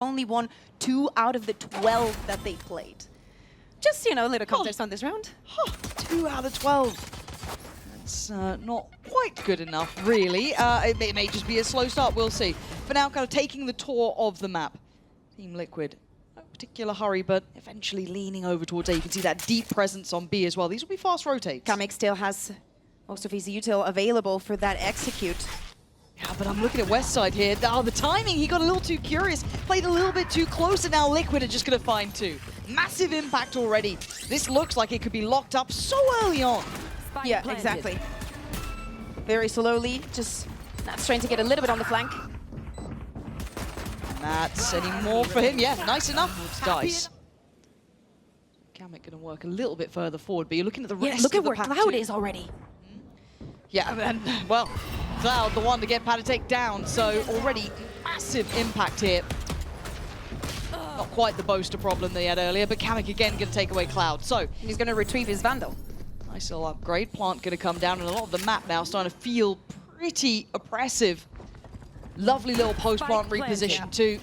only won 2 out of the 12 that they played. Just, you know, a little context on this round. 2 out of 12. That's not quite good enough, really. It may just be a slow start, we'll see. For now, kind of taking the tour of the map. Team Liquid, no particular hurry, but eventually leaning over towards A. You can see that deep presence on B as well. These will be fast rotates. kamyk still has most of his util available for that execute. Yeah, but I'm looking at westside here. Oh, the timing, he got a little too curious. Played a little bit too close, and now Liquid are just going to find 2. Massive impact already. This looks like it could be locked up so early on. Yeah, exactly. Very slowly, just Nat's trying to get a little bit on the flank. That's any more for him. Yeah, nice enough. Dice. kamyk going to work a little bit further forward, but you're looking at the rest look of at the where Cloud is already. Yeah, and well, Cloud, the one to get paTiTek down, so already massive impact here. Not quite the boaster problem they had earlier, but kamyk again going to take away Cloud. So he's going to retrieve his Vandal. Nice little upgrade. Plant going to come down, and a lot of the map now starting to feel pretty oppressive. Lovely little post-plant reposition too.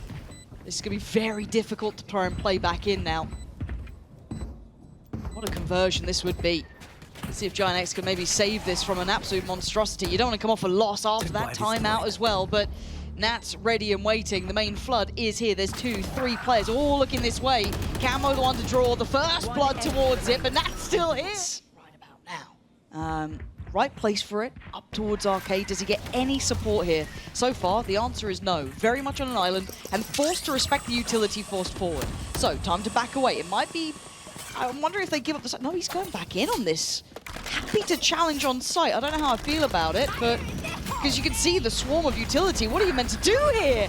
This is going to be very difficult to try and play back in now. What a conversion this would be. Let's see if GIANTX can maybe save this from an absolute monstrosity. You don't want to come off a loss after that timeout as well, but Nat's ready and waiting. The main flood is here. There's 2, 3 players all looking this way. Camo the one to draw the first blood towards it, but Nat's still here. Right about now. Right place for it, up towards Arcade. Does he get any support here? So far, the answer is no. Very much on an island and forced to respect the utility forced forward. So, time to back away. It might be... I'm wondering if they give up the site. No, he's going back in on this. Happy to challenge on site. I don't know how I feel about it, but... Because you can see the swarm of utility. What are you meant to do here?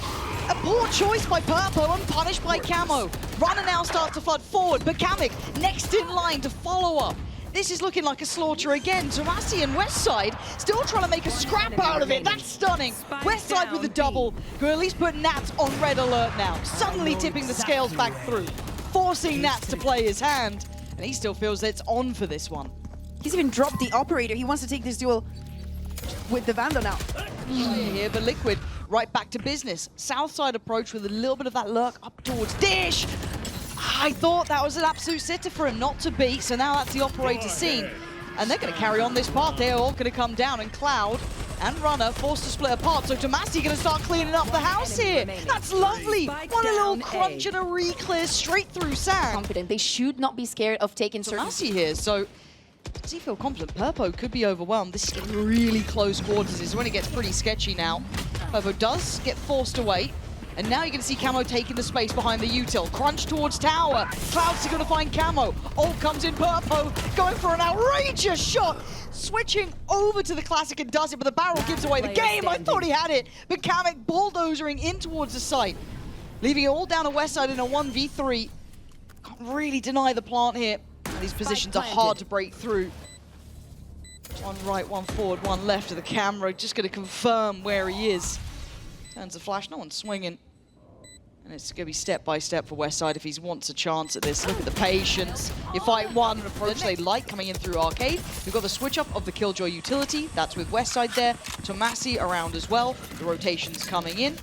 A poor choice by Purpo and punished by Camo. Runner now starts to flood forward, but kamyk next in line to follow up. This is looking like a slaughter again. tomaszy and westside still trying to make a scrap out of it. That's stunning. Westside with a double, who at least put Nats on red alert now. Suddenly tipping the scales back through, forcing Nats to play his hand. And he still feels that it's on for this one. He's even dropped the operator. He wants to take this duel with the Vandal now. Here, but Liquid right back to business. South side approach with a little bit of that lurk up towards Dish. I thought that was an absolute sitter for him not to beat, so now that's the operator scene. And they're going to carry on this path. They're all going to come down, and Cloud and Runner forced to split apart. So tomaszy going to start cleaning up the house here. That's lovely. One little crunch and a re-clear straight through sand. Confident. They should not be scared of taking certain... tomaszy here, so does he feel confident? Purpo could be overwhelmed. This is getting really close quarters. This is when it gets pretty sketchy now. Purpo does get forced away. And now you're going to see Camo taking the space behind the util. Crunch towards tower. Cloud's going to find Camo. Ult comes in, Purpo going for an outrageous shot. Switching over to the classic and does it, but the barrel gives away the game. I thought he had it, but kamyk bulldozering in towards the site. Leaving it all down to westside in a 1v3. Can't really deny the plant here. These positions are hard to break through. One right, one forward, one left of the camera. Just going to confirm where he is. Turns the flash, no one's swinging. And it's going to be step by step for westside if he wants a chance at this. Look at the patience. You fight one approach they like coming in through Arcade. We've got the switch up of the Killjoy utility. That's with westside there. tomaszy around as well. The rotation's coming in.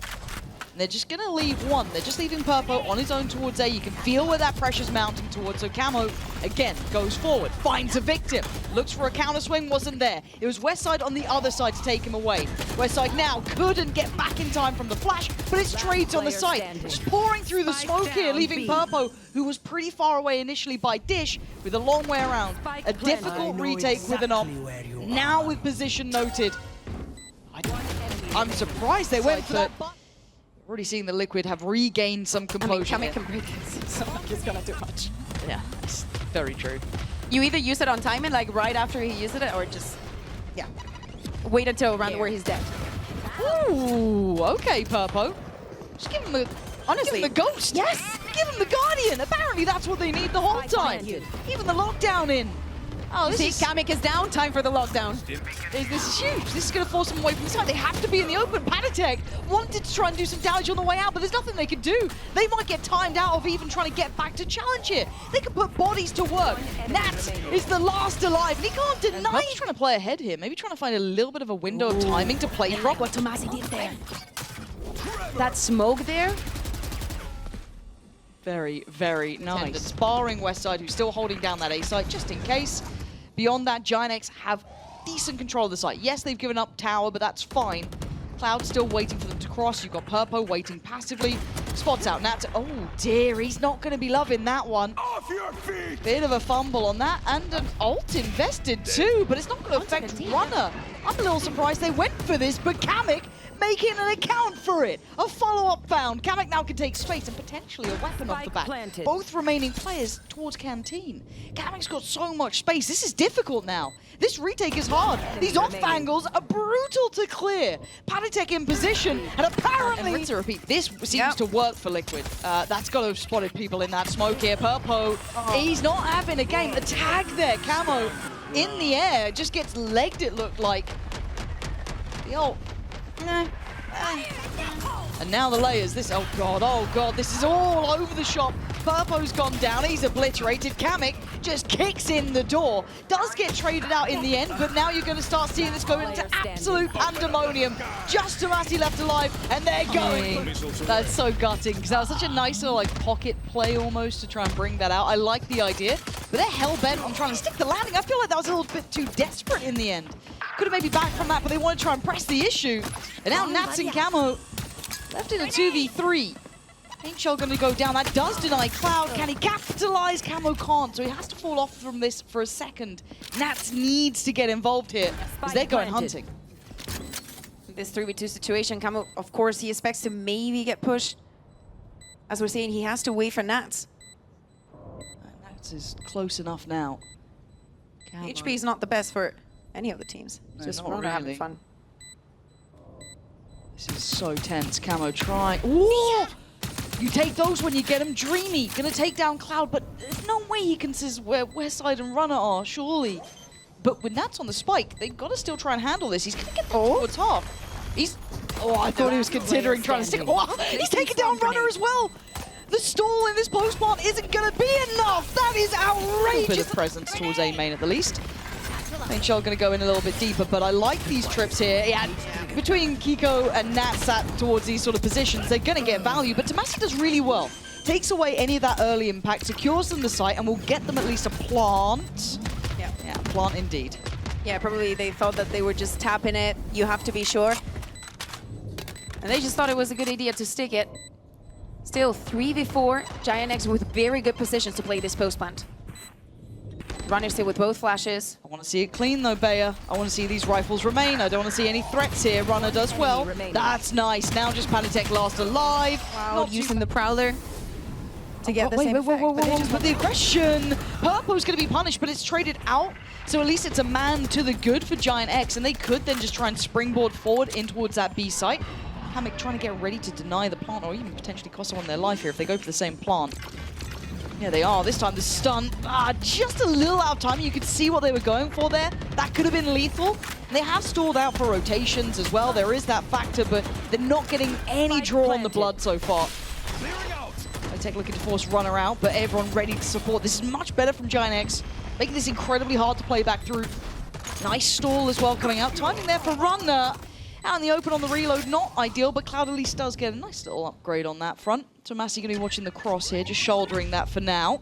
And they're just going to leave one. They're just leaving Purpo on his own towards A. You can feel where that pressure's mounting towards. So Camo, again, goes forward, finds a victim. Looks for a counter swing, wasn't there. It was westside on the other side to take him away. Westside now couldn't get back in time from the flash, but it's trades on the site. Just pouring through the smoke here, leaving Purpo, who was pretty far away initially by Dish, with a long way around. A difficult retake with an op. Now with position noted. I'm surprised they went for that. Already seeing the Liquid have regained some composure. kamyk can break it, so he's gonna do much. Yeah, it's very true. You either use it on timing, like right after he uses it, or just, yeah, wait until around where he's dead. Ooh, okay, Purpo. Just give him the, honestly, give him the ghost. Yes, give him the guardian. Apparently, that's what they need the whole time. Even the lockdown in. Oh, this is... kamyk is down. Time for the lockdown. This is huge. This is going to force them away from the side. They have to be in the open. paTiTek wanted to try and do some damage on the way out, but there's nothing they can do. They might get timed out of even trying to get back to challenge here. They can put bodies to work. Nat is the last alive, and he can't deny. He's trying to play ahead here. Maybe trying to find a little bit of a window of timing to play drop. What tomaszy did there. That smoke there Very, very nice. Barring westside, who's still holding down that A site, just in case. Beyond that, GIANTX have decent control of the site. Yes, they've given up tower, but that's fine. Cloud's still waiting for them to cross. You've got Purpo waiting passively. Spots out Nat. Oh dear, he's not going to be loving that one. Off your feet! Bit of a fumble on that, and an ult invested too, but it's not going to affect Runner. I'm a little surprised they went for this, but kamyk making an account for it. A follow-up found. kamyk now can take space and potentially a weapon off the back. Planted. Both remaining players towards Canteen. kamyk's got so much space. This is difficult now. This retake is hard. These off angles are brutal to clear. paTiTek in position, and apparently... And to repeat, this seems to work for Liquid. That's got to have spotted people in that smoke here. Purpo, he's not having a game. The tag there, Camo in the air, just gets legged, it looked like. The ult. And now the layers. This, oh god, this is all over the shop. Purpo's gone down, he's obliterated. kamyk just kicks in the door. Does get traded out in the end, but now you're going to start seeing this go into absolute pandemonium. Just tomaszy left alive, and they're going. That's so gutting, because that was such a nice little like pocket play almost to try and bring that out. I like the idea, but they're hell-bent on trying to stick the landing. I feel like that was a little bit too desperate in the end. Could have maybe backed from that, but they want to try and press the issue. And now Nats and Camo left in a 2v3. Ain't Shell going to go down. That does deny Cloud. Can he capitalize? Camo can't, so he has to fall off from this for a second. Nats needs to get involved here, because they're going hunting. This 3v2 situation, Camo, of course, he expects to maybe get pushed. As we're saying, he has to wait for Nats. Nats is close enough now. Camo. HP is not the best for any of the teams. No, Just not rather having really. fun. This is so tense. Camo trying. Ooh! You take those when you get them. Dreamy gonna take down Cloud, but there's no way he can see where westside and Runner are, surely. But with Nats on the spike, they've got to still try and handle this. He's gonna get towards half. He's. Oh, I thought he was considering trying to stick. Oh, he's taking down Runner as well. The stall in this post plant isn't gonna be enough. That is outrageous. A bit of presence towards A main at the least. Ain't Shell going to go in a little bit deeper, but I like these trips here. Yeah, between Keiko and Nats towards these sort of positions, they're going to get value, but tomaszy does really well. Takes away any of that early impact, secures them the site, and will get them at least a plant. Yeah, plant indeed. Yeah, probably they thought that they were just tapping it. You have to be sure. And they just thought it was a good idea to stick it. Still 3v4, GIANTX with very good positions to play this post plant. Runner still with both flashes. I want to see it clean though, Bayer. I want to see these rifles remain. I don't want to see any threats here. Runner does well. That's nice. Now just paTiTek last alive. Wow, not using the Prowler to get the same effect. But the aggression. Purpo's going to be punished, but it's traded out. So at least it's a man to the good for GIANTX, and they could then just try and springboard forward in towards that B site. kamyk trying to get ready to deny the plant, or even potentially cost someone their life here if they go for the same plant. Yeah, they are. This time the stun, just a little out of time. You could see what they were going for there. That could have been lethal. And they have stalled out for rotations as well. There is that factor, but they're not getting any draw on the blood so far. paTiTek looking to force Runner out, but everyone ready to support. This is much better from GIANTX, making this incredibly hard to play back through. Nice stall as well coming out. Timing there for Runner. Out in the open on the reload, not ideal, but Cloud at least does get a nice little upgrade on that front. tomaszy going to be watching the cross here, just shouldering that for now.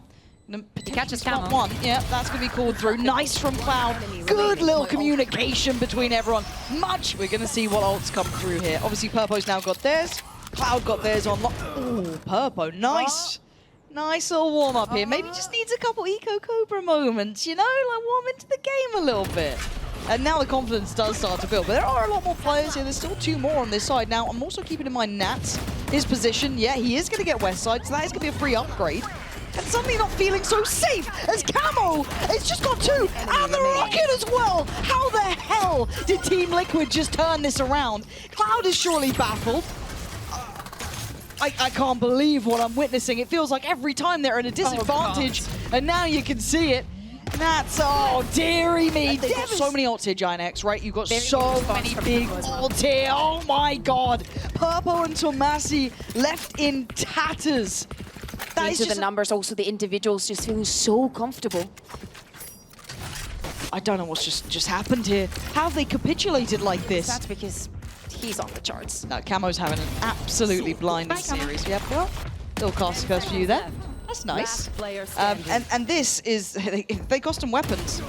He catches Camo. One. Yeah, that's going to be called through. Nice from Cloud. Good little communication between everyone. We're going to see what ults come through here. Obviously, Purpo's now got theirs. Cloud got theirs on lock. Ooh, Purpo, nice. Nice little warm-up here. Maybe just needs a couple Eco Cobra moments, you know? Like warm into the game a little bit. And now the confidence does start to build. But there are a lot more players here. There's still two more on this side. Now, I'm also keeping in mind Nats, his position. Yeah, he is going to get westside, so that is going to be a free upgrade. And suddenly not feeling so safe as Camo. It's just got two. And the rocket as well. How the hell did Team Liquid just turn this around? Cloud is surely baffled. I can't believe what I'm witnessing. It feels like every time they're at a disadvantage. And now you can see it. That's, oh, dearie me. They've got so many ults here, GIANTX, right? You've got so many big ults here. Oh my god. Purpo and tomaszy left in tatters. That is just the numbers, also the individuals just feeling so comfortable. I don't know what's just happened here. How have they capitulated like this? That's because he's on the charts. No, Camo's having an absolutely blinding series. Yep. Well, Little cast curse for you there. That's nice. And this is, they cost him weapons.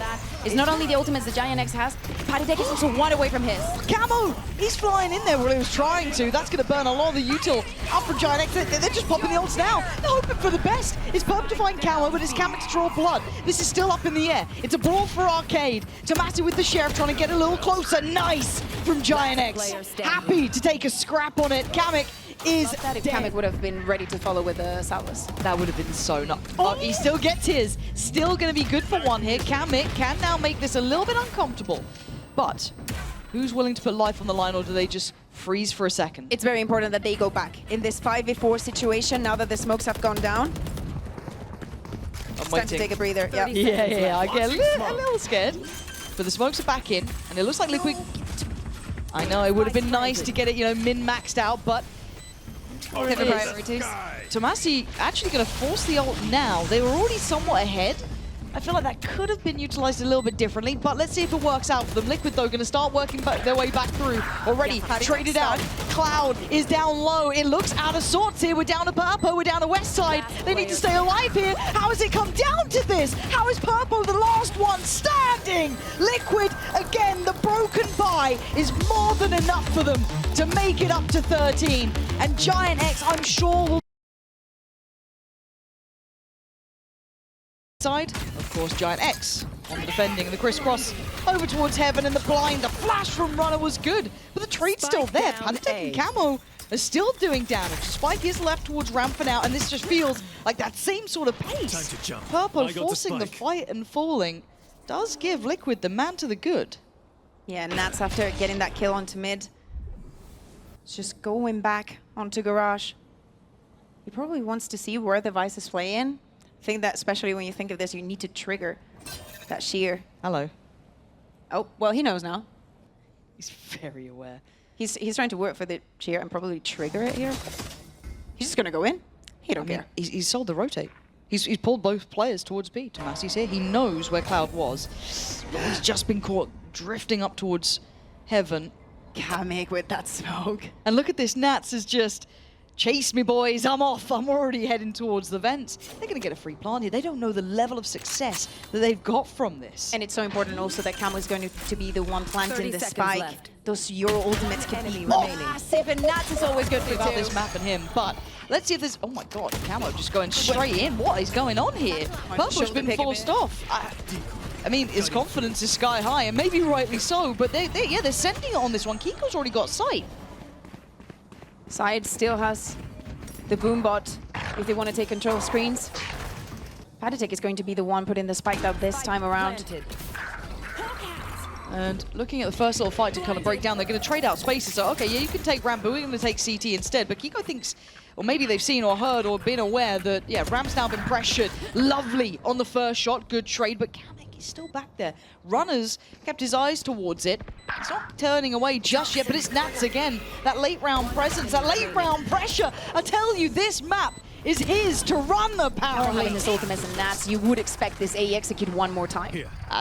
It's not only the ultimates that GIANTX has, paTiTek is also one away from his. Kamo! He's flying in there where he was trying to. That's going to burn a lot of the util up for GIANTX. They're just popping the ults now. They're hoping for the best. It's perfect to find Kamo, but it's kamyk to draw blood. This is still up in the air. It's a brawl for Arcade. tomaszy with the Sheriff trying to get a little closer. Nice from GIANTX. Happy to take a scrap on it. Kamyk is dead. kamyk would have been ready to follow with the Salvas. That would have been so not. Oh, he still gets his. Still going to be good for one here. kamyk can now make this a little bit uncomfortable. But who's willing to put life on the line, or do they just freeze for a second? It's very important that they go back in this 5v4 situation now that the smokes have gone down. It's time to take a breather. Yeah, I get a little scared. But the smokes are back in, and it looks like Liquid... I know, it would have been nice to get it, min-maxed out, but... Different priorities. tomaszy actually going to force the ult now. They were already somewhat ahead. I feel like that could have been utilized a little bit differently, but let's see if it works out for them. Liquid, though, going to start working their way back through. Already traded out. Cloud is down low. It looks out of sorts here. We're down to Purpo. We're down to westside. They need to stay alive here. How has it come down to this? How is Purpo the last one standing? Liquid, again, the broken bye is more than enough for them to make it up to 13. And GIANTX, I'm sure, will... Side, of course, GIANTX on the defending, the crisscross over towards Heaven, and the blind. The flash from Runner was good, but the trade's still there. paTiTek and Kamo are still doing damage. Spike is left towards ramp for now, and this just feels like that same sort of pace. Purpo forcing the fight and falling does give Liquid the man to the good. Yeah, and that's after getting that kill onto mid. It's just going back onto Garage. He probably wants to see where the Vice is playing. I think that especially when you think of this, you need to trigger that shear. Hello. Oh, well, he knows now. He's very aware. He's trying to work for the shear and probably trigger it here. He's just going to go in. He don't care. He's sold the rotate. He's pulled both players towards B. tomashy's here. He knows where Cloud was. He's just been caught drifting up towards Heaven. kamyk with that smoke. And look at this. Nats is just... Chase me, boys. I'm off. I'm already heading towards the vents. They're going to get a free plant here. They don't know the level of success that they've got from this. And it's so important also that Kamo is going to be the one planting the spike. Left. Those Euro ultimates can be massive, and Nats is always good for about two. this map and him. But let's see if there's... Oh, my God. Kamo just going straight in. What is going on here? Purpo's been forced off. I mean, his confidence is sky high, and maybe rightly so. But they're sending it on this one. Keiko's already got sight. Side still has the boom bot if they want to take control of screens. paTiTek is going to be the one putting the spike up this time around. And looking at the first little fight to kind of break down, they're going to trade out spaces. So, okay, yeah, you can take ramp, but we're going to take CT instead. But Keiko thinks, or maybe they've seen or heard or been aware that, yeah, ramp's now been pressured. Lovely on the first shot, good trade, but kamyk is still back there. Runners kept his eyes towards it. He's not turning away just yet, but it's Nats again. That late round presence, that late round pressure. I tell you, this map is his to run, apparently. Having this ultimate and Nats, you would expect this AE execute one more time.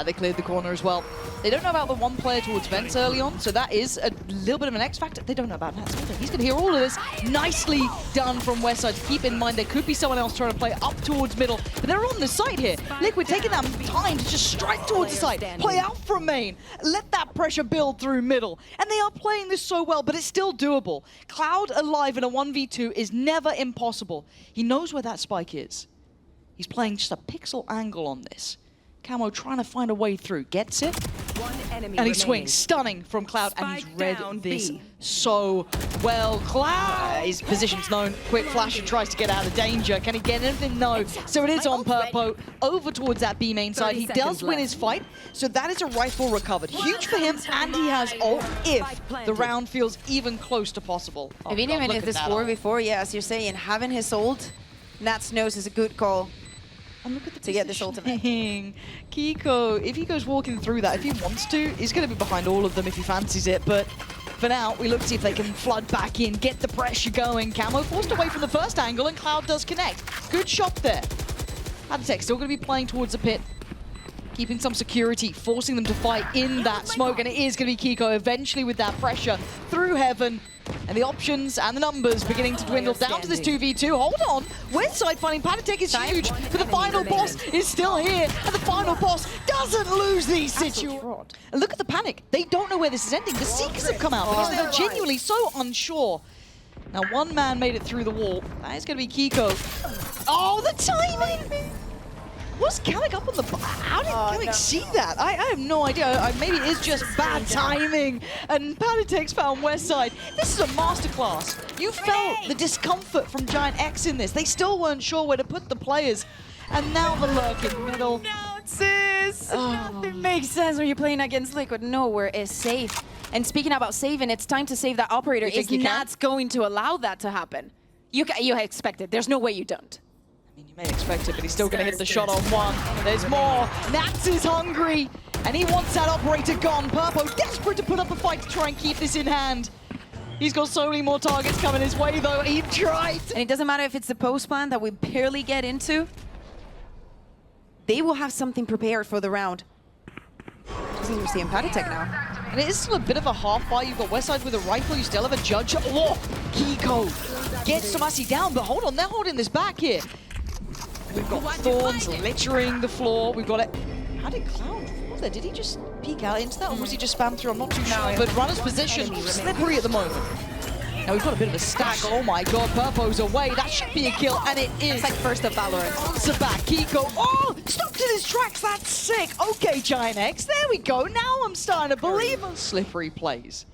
They cleared the corner as well. They don't know about the one player towards vents early on, so that is a little bit of an X factor. They don't know about Nats either. He's going to hear all of this. Nicely done from westside. To keep in mind, there could be someone else trying to play up towards middle, but they're on the site here. Liquid taking that time to just strike towards the site, play out from main, let that pressure build through middle. And they are playing this so well, but it's still doable. Cloud alive in a 1v2 is never impossible. He knows where that spike is. He's playing just a pixel angle on this. Kamo trying to find a way through. Gets it. And he swings. Stunning from Cloud. And he's read this so well. Cloud! His position's known. Quick flash and tries to get out of danger. Can he get anything? No. So it is on Purpo. Over towards that B main side. He does win his fight. So that is a rifle recovered. Huge for him. And he has ult if the round feels even close to possible. Oh, even if this 4v4, yeah, as you're saying, having his ult, Nats knows is a good call. And look at the to get this ultimate. Keiko, if he goes walking through that, if he wants to, he's going to be behind all of them if he fancies it. But for now, we look to see if they can flood back in, get the pressure going. Kamo forced away from the first angle, and Cloud does connect. Good shot there. paTiTek still going to be playing towards the pit. keeping some security, forcing them to fight in that smoke, and it is going to be Keiko eventually with that pressure through heaven. And the options and the numbers beginning to dwindle down to this 2v2. Hold on, westside finding paTiTek is huge, but the final boss is still here, and the final boss doesn't lose these situations. And look at the panic. They don't know where this is ending. The Seekers have come out because they're genuinely so unsure. Now one man made it through the wall. That is going to be Keiko. Oh, the timing! Was kamyk up on the... How did kamyk see that? I have no idea. Maybe it is just bad timing. And paTiTek's found westside. This is a masterclass. You felt the discomfort from GIANTX in this. They still weren't sure where to put the players. And now the lurk in the middle. No, sis! Nothing makes sense when you're playing against Liquid. Nowhere is safe. And speaking about saving, it's time to save that operator. Is Nats going to allow that to happen? You expect it. There's no way you don't. You may expect it, but he's still going to hit the shot on one. There's more. Nats is hungry, and he wants that operator gone. Purpo desperate to put up a fight to try and keep this in hand. He's got so many more targets coming his way, though. He tried. And it doesn't matter if it's the post plan that we barely get into. They will have something prepared for the round. We're seeing paTiTek now. And it is still a bit of a half fight. You've got westside with a rifle. You still have a judge. Oh, Keiko gets tomaszy down, but hold on, they're holding this back here. We've got thorns littering the floor. We've got it. How did Cloud fall there? Did he just peek out into that, or was he just spam through? I'm not too sure. But runner's position slippery at the moment. Now we've got a bit of a stack. Oh my god, Purpo's away. That should be a kill, and it is. It's like first of Valorant. Answer back, Keiko. Oh, stopped in his tracks. That's sick. Okay, GIANTX. There we go. Now I'm starting to believe in slippery plays.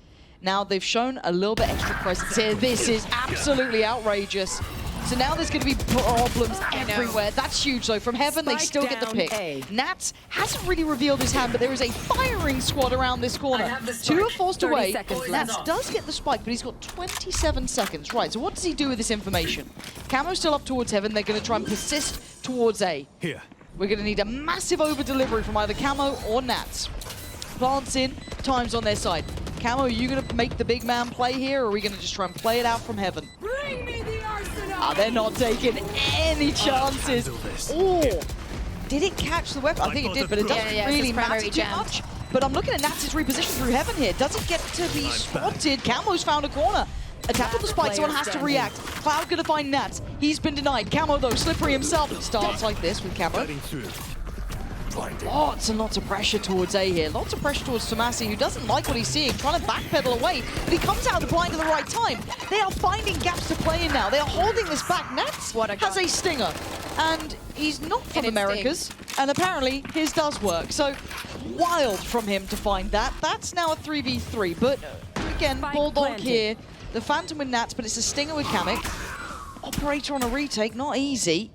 Now they've shown a little bit extra presence here. This is absolutely outrageous. So now there's going to be problems everywhere. That's huge, though. From heaven, they still get the pick. Nats hasn't really revealed his hand, but there is a firing squad around this corner. Two are forced away. Nats does get the spike, but he's got 27 seconds. Right, so what does he do with this information? Camo's still up towards heaven. They're going to try and persist towards A. Here. We're going to need a massive over-delivery from either Camo or Nats. Plants in, time's on their side. Camo, are you going to make the big man play here, or are we going to just try and play it out from heaven? Bring me the arsenal! They're not taking any chances. Oh, did it catch the weapon? I think it did, but it doesn't really matter too much. But I'm looking at Nats' reposition through heaven here. Does it get to be spotted? Camo's found a corner. Attack on the spike, someone has to react. Cloud gonna find Nats. He's been denied. Camo, though, slippery himself. It starts like this with Camo. Lots and lots of pressure towards A here. Lots of pressure towards tomaszy, who doesn't like what he's seeing, trying to backpedal away, but he comes out of the blind at the right time. They are finding gaps to play in now. They are holding this back. Nats has a stinger, and he's not from Americas, and apparently his does work. So wild from him to find that. That's now a 3v3, but again, Bulldog here. The Phantom with Nats, but it's a stinger with kamyk. Operator on a retake, not easy.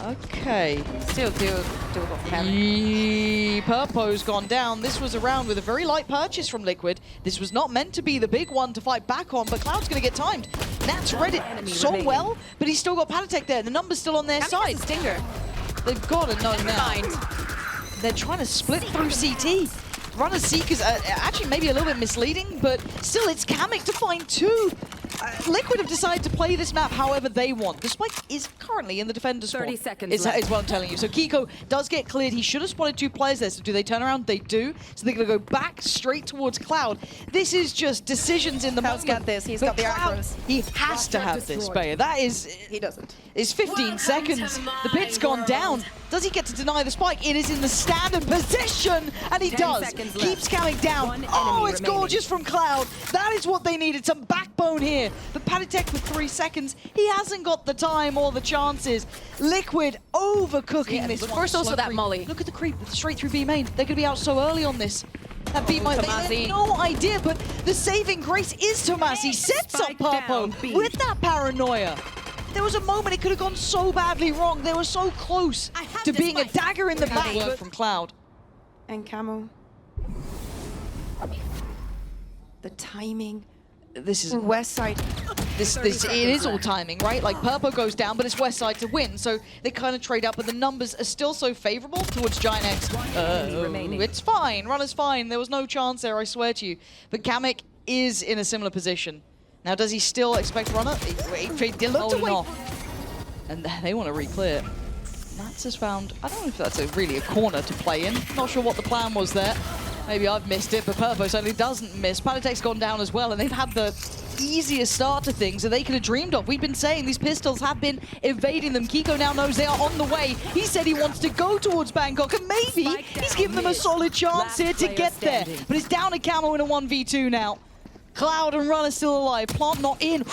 Okay. Still doable for kamyk. Purpo's gone down. This was a round with a very light purchase from Liquid. This was not meant to be the big one to fight back on, but Cloud's going to get timed. Nats read it so well, but he's still got paTiTek there. The number's still on their side. Stinger. They've got to know now. They're trying to split through CT. Runner Seekers actually maybe a little bit misleading, but still it's kamyk to find two. Liquid have decided to play this map however they want. The spike is currently in the defender's spawn. 30 seconds is what I'm telling you. So Keiko does get cleared. He should have spotted two players there. So do they turn around? They do. So they're going to go back straight towards Cloud. This is just decisions in the moment. Cloud's got this. He's got the arrows. He has to have this, Bayer. That is... He doesn't. It's 15 seconds. The pit's gone down. Does he get to deny the spike? It is in the standard position, and he does. Keeps kamyk down. Oh, it's gorgeous from Cloud. That is what they needed, some backbone here. But paTiTek with 3 seconds, he hasn't got the time or the chances. Liquid overcooking this one. First also that molly. Look at the creep straight through B main. They're going to be out so early on this. That B main, they have no idea, but the saving grace is tomaszy. Sets up Purpo with that paranoia. There was a moment it could have gone so badly wrong. They were so close to being a dagger in the back from Cloud. And Camo. The timing. This is westside. It is all timing, right? Like Purpo goes down, but it's westside to win, so they kind of trade up, but the numbers are still so favorable towards GIANTX. It's fine, runner's fine. There was no chance there, I swear to you. But kamyk is in a similar position. Now, does he still expect runner? He looked away. And they want to re-clear. Nats has found, I don't know if that's really a corner to play in. Not sure what the plan was there. Maybe I've missed it, but Purpo certainly doesn't miss. paTiTek's gone down as well, and they've had the easiest start to things that they could have dreamed of. We've been saying these pistols have been evading them. Keiko now knows they are on the way. He said he wants to go towards Bangkok, and maybe he's given them a solid chance here to get there. But it's down to Camo in a 1v2 now. Cloud and Run are still alive. Plant not in.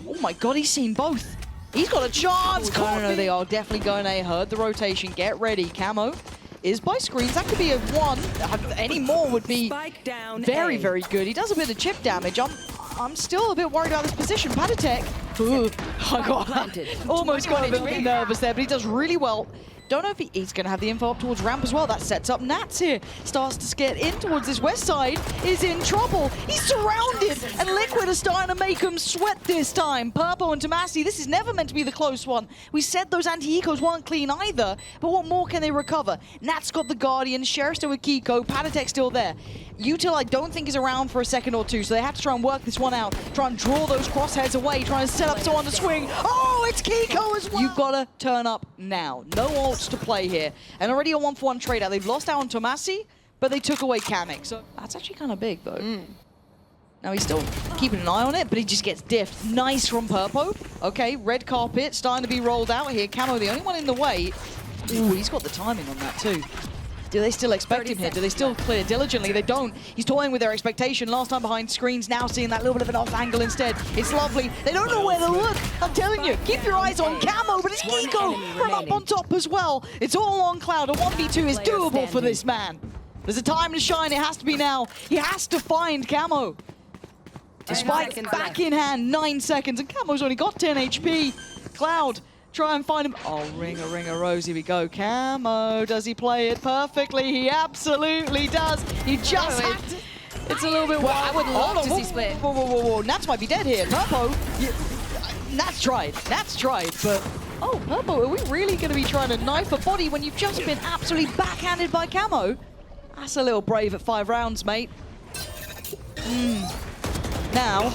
Oh my god, he's seen both. He's got a chance. No, they are definitely going A. Heard the rotation. Get ready. Camo is by screens. That could be a 1. Any more would be very, very good. He does a bit of chip damage. I'm still a bit worried about this position. paTiTek, I got almost got a little bit nervous there, but he does really well. Don't know if he's going to have the info up towards ramp as well. That sets up Nats here. Starts to get in towards this west side. Is in trouble. He's surrounded. And Liquid are starting to make him sweat this time. Purpo and tomaszy, this is never meant to be the close one. We said those anti-ecos weren't clean either. But what more can they recover? Nats got the Guardian. Sheriff still with Keiko. paTiTek still there. Util I don't think is around for a second or two. So they have to try and work this one out. Try and draw those crosshairs away. Try and set up someone to swing. Oh, it's Keiko as well. You've got to turn up now. No ults to play here. And already a 1-for-1 trade out. They've lost out on tomaszy, but they took away kamyk. So that's actually kind of big, though. Now he's still keeping an eye on it, but he just gets diffed. Nice from Purpo. Okay, red carpet starting to be rolled out here. Camo, the only one in the way. Ooh, he's got the timing on that, too. Do they still expect him here? Do they still clear diligently? They don't. He's toying with their expectation. Last time behind screens, now seeing that little bit of an off angle instead. It's lovely. They don't know where to look. I'm telling you, keep your eyes on Camo, but it's Keiko from up on top as well. It's all on Cloud. A 1v2 is doable for this man. There's a time to shine. It has to be now. He has to find Camo. Despite back in hand, 9 seconds, and Camo's only got 10 HP. Cloud. Try and find him. Oh, ring a rose. Here we go. Camo, does he play it perfectly? He absolutely does. He just had to. It's a little bit wild. I would love to see split. Whoa. Nats might be dead here. Purpo. Nats tried. But oh, Purpo, are we really going to be trying to knife a body when you've just been absolutely backhanded by Camo? That's a little brave at 5 rounds, mate. Now,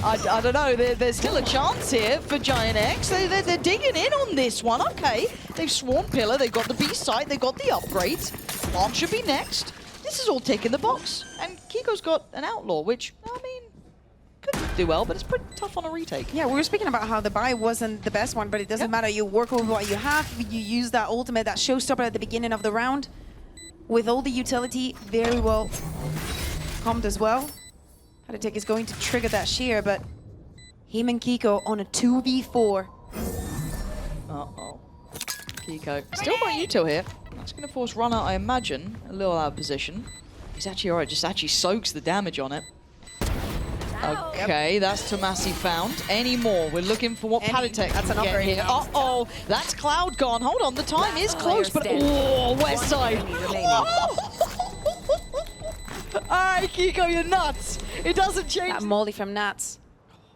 I don't know, there's still a chance here for GIANTX. They're digging in on this one. Okay, they've swarmed Pillar, they've got the beast site, they've got the upgrades. Plant should be next. This is all ticking the box. And Keiko's got an Outlaw, which, I mean, could do well, but it's pretty tough on a retake. Yeah, we were speaking about how the buy wasn't the best one, but it doesn't matter. You work with what you have, you use that ultimate, that showstopper at the beginning of the round. With all the utility, very well commed as well. paTiTek is going to trigger that shear, but him and Keiko on a 2v4. Uh-oh. Keiko. Still by Util here. That's going to force Runner, I imagine, a little out of position. He's actually alright, just actually soaks the damage on it. Okay, that's tomaszy found. Any more? We're looking for what paTiTek that's can an get upgrade. here. Uh-oh, that's Cloud gone. Hold on, the time is close, but oh, westside. Alright, Keiko, you're nuts. It doesn't change. That molly from Nats.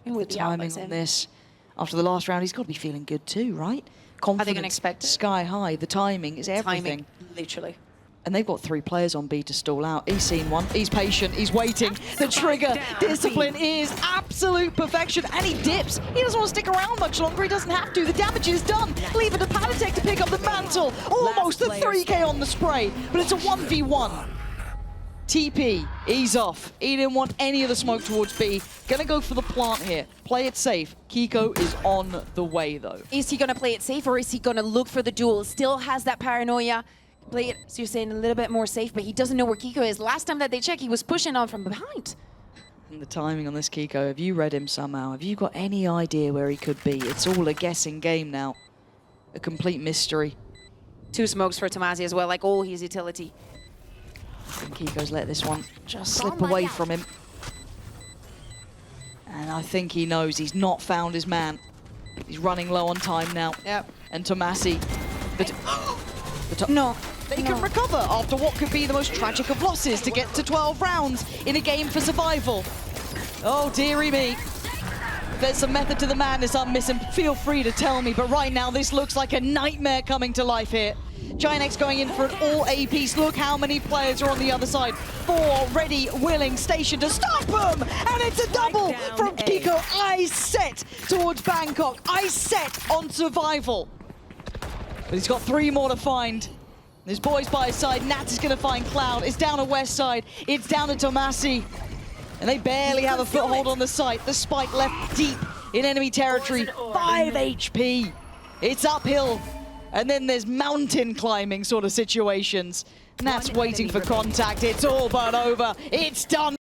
The timing on this. After the last round, he's got to be feeling good too, right? Confidence, are they going to expect it? Sky high. The timing is everything. Timing, literally. And they've got 3 players on B to stall out. He's seen one. He's patient. He's waiting. The trigger discipline is absolute perfection. And he dips. He doesn't want to stick around much longer. He doesn't have to. The damage is done. Leave it to paTiTek to pick up the mantle. Almost a 3K on the spray. But it's a 1v1. TP, ease off. He didn't want any of the smoke towards B. Gonna go for the plant here. Play it safe. Keiko is on the way, though. Is he going to play it safe, or is he going to look for the duel? Still has that paranoia. Play it, so you're saying, a little bit more safe, but he doesn't know where Keiko is. Last time that they checked, he was pushing on from behind. And the timing on this Keiko, have you read him somehow? Have you got any idea where he could be? It's all a guessing game now. A complete mystery. 2 smokes for tomaszy as well, like all his utility. And Keiko's let this one just slip away from him. And I think he knows he's not found his man. He's running low on time now. Yep. And tomaszy. No. They can recover after what could be the most tragic of losses to get to 12 rounds in a game for survival. Oh, dearie me. If there's some method to the madness I'm missing, feel free to tell me. But right now, this looks like a nightmare coming to life here. GIANTX going in for an all-A piece. Look how many players are on the other side. 4 ready, willing, stationed to stop him! And it's a double from Keiko. Eyes set towards Bangkok. Eyes set on survival. But he's got 3 more to find. There's boys by his side. Nat is going to find Cloud. It's down to westside. It's down to tomaszy. And they barely have a foothold on the site. The spike left deep in enemy territory. 5 HP. It's uphill. And then there's mountain climbing sort of situations. Nat's waiting for contact. It's all but over. It's done.